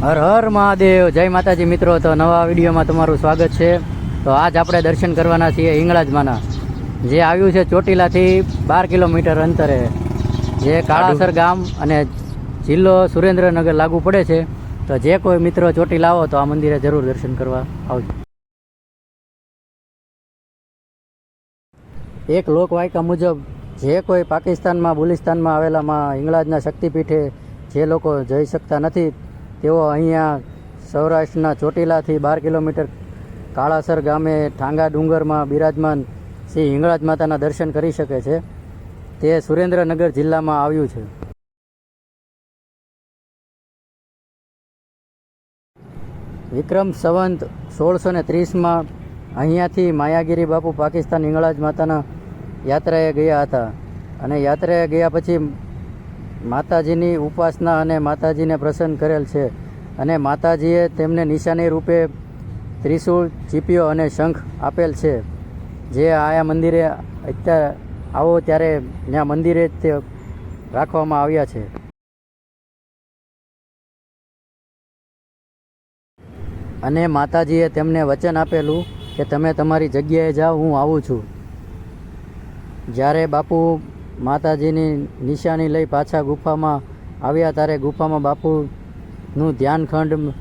હર હર મહાદેવ, જય માતાજી મિત્રો। તો નવા વિડીયોમાં તમારું સ્વાગત છે। તો આજ આપણે દર્શન કરવાના છીએ હિંગળાજમાના, જે આવ્યું છે ચોટીલાથી 12 કિલોમીટર અંતરે, જે કાળાસર ગામ અને જિલ્લો સુરેન્દ્રનગર લાગુ પડે છે। તો જે કોઈ મિત્રો ચોટીલા આવો તો આ મંદિરે જરૂર દર્શન કરવા આવજો। એક લોકવાયકા મુજબ જે કોઈ પાકિસ્તાનમાં બુલિસ્તાનમાં આવેલામાં હિંગળાજના શક્તિપીઠે જે લોકો જઈ શકતા નથી તેઓ અહીંયા સૌરાષ્ટ્રના ચોટીલાથી 12 કિલોમીટર કાળાસર ગામે ઠાંગા ડુંગરમાં બિરાજમાન શ્રી હિંગળાજ માતાના દર્શન કરી શકે છે। તે સુરેન્દ્રનગર જિલ્લામાં આવ્યું છે। વિક્રમ સંવંત 1630માં અહીંયાથી માયાગીરી બાપુ પાકિસ્તાન હિંગળાજ માતાના યાત્રાએ ગયા હતા, અને યાત્રાએ ગયા પછી માતાજીની ઉપાસના અને માતાજીને પ્રસન્ન કરેલ છે, અને માતાજીએ તેમને નિશાની રૂપે ત્રિશૂળ, ચીપિયો અને શંખ આપેલ છે। જે આયા મંદિરે અત્યારે આવો ત્યારે ત્યાં મંદિરે જ તે રાખવામાં આવ્યા છે। અને માતાજીએ તેમને વચન આપેલું કે તમે તમારી જગ્યાએ જાઓ, હું આવું છું। જ્યારે બાપુ માતાજીની નિશાની લઈ પાછા ગુફામાં આવ્યા ત્યારે ગુફામાં બાપુનું ધ્યાનખંડમાં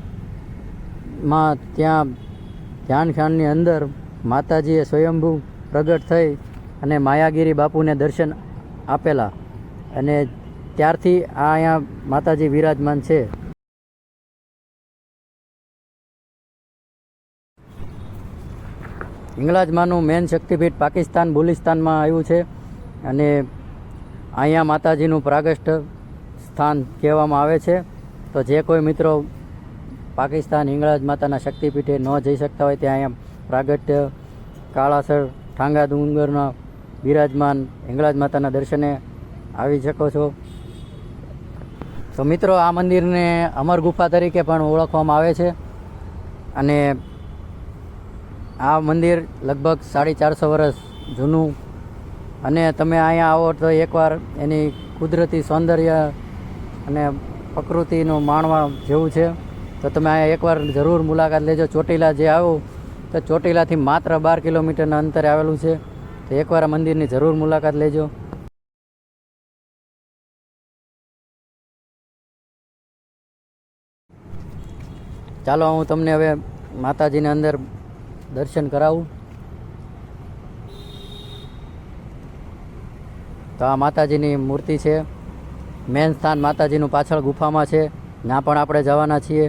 ત્યાં ધ્યાનખંડની અંદર માતાજીએ સ્વયંભૂ પ્રગટ થઈ અને માયાગીરી બાપુને દર્શન આપેલા, અને ત્યારથી અહીંયા માતાજી વિરાજમાન છે। હિંગળાજમાંનું મેન શક્તિપીઠ પાકિસ્તાન બુલિસ્તાનમાં આવ્યું છે, અને અહીંયા માતાજીનું પ્રાગટ્ય સ્થાન કહેવામાં આવે છે। તો જે કોઈ મિત્રો પાકિસ્તાન હિંગળાજ માતાના શક્તિપીઠે ન જઈ શકતા હોય ત્યાં અહીંયા પ્રાગટ્ય કાળાસર ઠાંગા ડુંગરના બિરાજમાન હિંગળાજ માતાના દર્શને આવી શકો છો। તો મિત્રો આ મંદિરને અમર ગુફા તરીકે પણ ઓળખવામાં આવે છે, અને આ મંદિર લગભગ 450 વર્ષ જૂનું, અને તમે અહીંયા આવો તો એકવાર એની કુદરતી સૌંદર્ય અને પ્રકૃતિનું માણવા જેવું છે। તો તમે અહીંયા એકવાર જરૂર મુલાકાત લેજો। ચોટીલા જે આવો તો ચોટીલાથી માત્ર 12 કિલોમીટરના અંતરે આવેલું છે, તો એકવાર આ મંદિરની જરૂર મુલાકાત લેજો। ચાલો હું તમને હવે માતાજીને અંદર દર્શન કરાવું। તો આ માતાજીની મૂર્તિ છે। મેન સ્થાન માતાજીનું પાછળ ગુફામાં છે, ત્યાં પણ આપણે જવાના છીએ।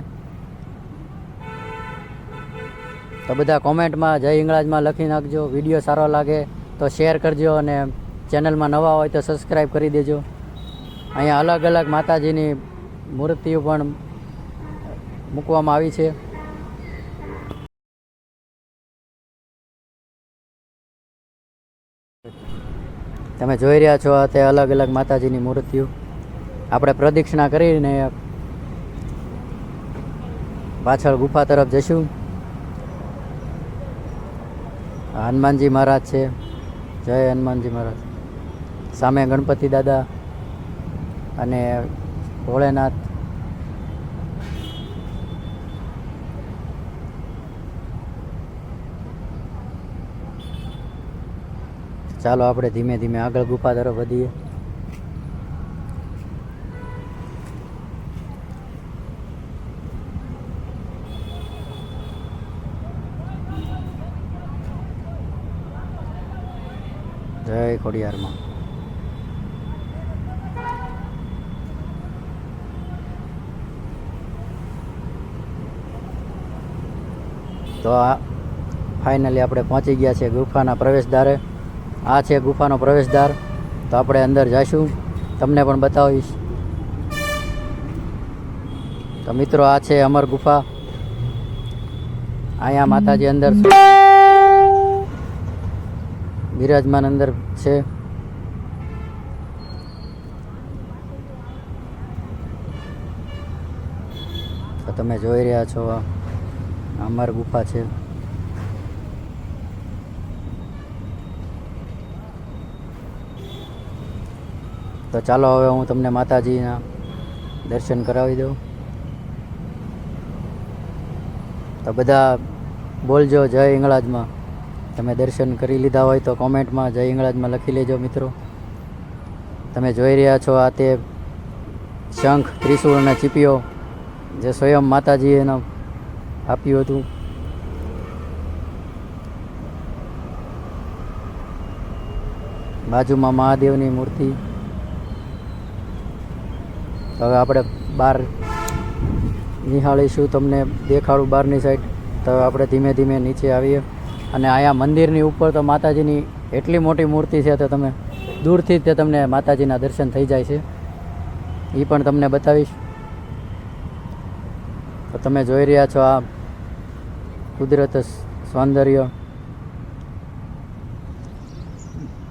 તો બધા કોમેન્ટમાં જય હિંગળાજમાં લખી નાખજો। વિડીયો સારો લાગે તો શેર કરજો, અને ચેનલમાં નવા હોય તો સબસ્ક્રાઈબ કરી દેજો। અહીંયા અલગ અલગ માતાજીની મૂર્તિઓ પણ મૂકવામાં આવી છે। તમે જોઈ રહ્યા છો તે અલગ અલગ માતાજીની મૂર્તિઓ। આપણે પ્રદક્ષિણા કરીને પાછળ ગુફા તરફ જઈશું। હનુમાનજી મહારાજ છે, જય હનુમાનજી મહારાજ। સામે ગણપતિ દાદા અને ભોળેનાથ। ચાલો આપણે ધીમે ધીમે આગળ ગુફા તરફ વધીએ। જય ખોડિયારમાં। તો આ ફાઇનલી આપણે પહોંચી ગયા છે ગુફાના પ્રવેશદ્વારે। આ છે ગુફાનો પ્રવેશદ્વાર। તો આપણે અંદર જઈશું, તમને પણ બતાવીશ। તો મિત્રો આ છે અમર ગુફા। અહીંયા માતાજી અંદર બિરાજમાન અંદર છે। તો તમે જોઈ રહ્યા છો આ અમર ગુફા છે। તો ચાલો હવે હું તમને માતાજીના દર્શન કરાવી દઉં। તો બધા બોલજો જય હિંગળાજમાં. તમે દર્શન કરી લીધા હોય તો કોમેન્ટમાં જય હિંગળાજમાં લખી લેજો મિત્રો. તમે જોઈ રહ્યા છો આ તે શંખ, ત્રિશૂળ અને ચીપીઓ જે સ્વયં માતાજીએ એને આપ્યું હતું. બાજુમાં મહાદેવની મૂર્તિ. તો હવે આપણે બહાર નિહાળીશું, તમને દેખાડું બહારની સાઈડ. તો આપણે ધીમે ધીમે નીચે આવીએ અને અહીંયા મંદિરની ઉપર તો માતાજીની એટલી મોટી મૂર્તિ છે તો તમે દૂરથી જ તે તમને માતાજીના દર્શન થઈ જાય છે. એ પણ તમને બતાવીશ. તો તમે જોઈ રહ્યા છો આ કુદરત સૌંદર્ય.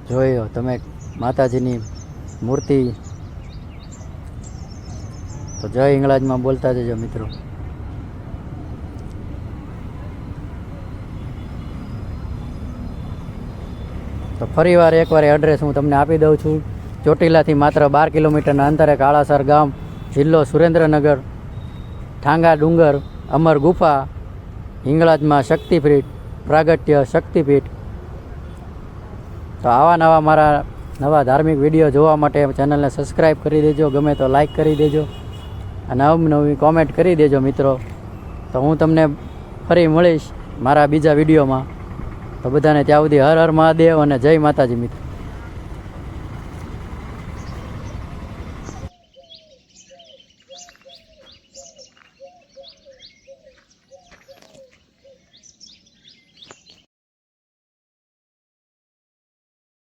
જોયો તમે માતાજીની મૂર્તિ. તો જય હિંગળાજમાં બોલતા જજો મિત્રો. તો ફરીવાર એકવાર એડ્રેસ હું તમને આપી દઉં છું. ચોટીલાથી માત્ર 12 કિલોમીટરના અંતરે કાળાસર ગામ, જિલ્લો સુરેન્દ્રનગર, ઠાંગા ડુંગર, અમર ગુફા, હિંગળાજમાં શક્તિપીઠ, પ્રાગટ્ય શક્તિપીઠ. તો આવા નવા મારા નવા ધાર્મિક વિડીયો જોવા માટે ચેનલને સબસ્ક્રાઈબ કરી દેજો, ગમે તો લાઈક કરી દેજો અને નવી કોમેન્ટ કરી દેજો મિત્રો. તો હું તમને ફરી મળીશ મારા બીજા વિડીયોમાં. તો બધાને ત્યાં સુધી હર હર મહાદેવ અને જય માતાજી મિત્રો.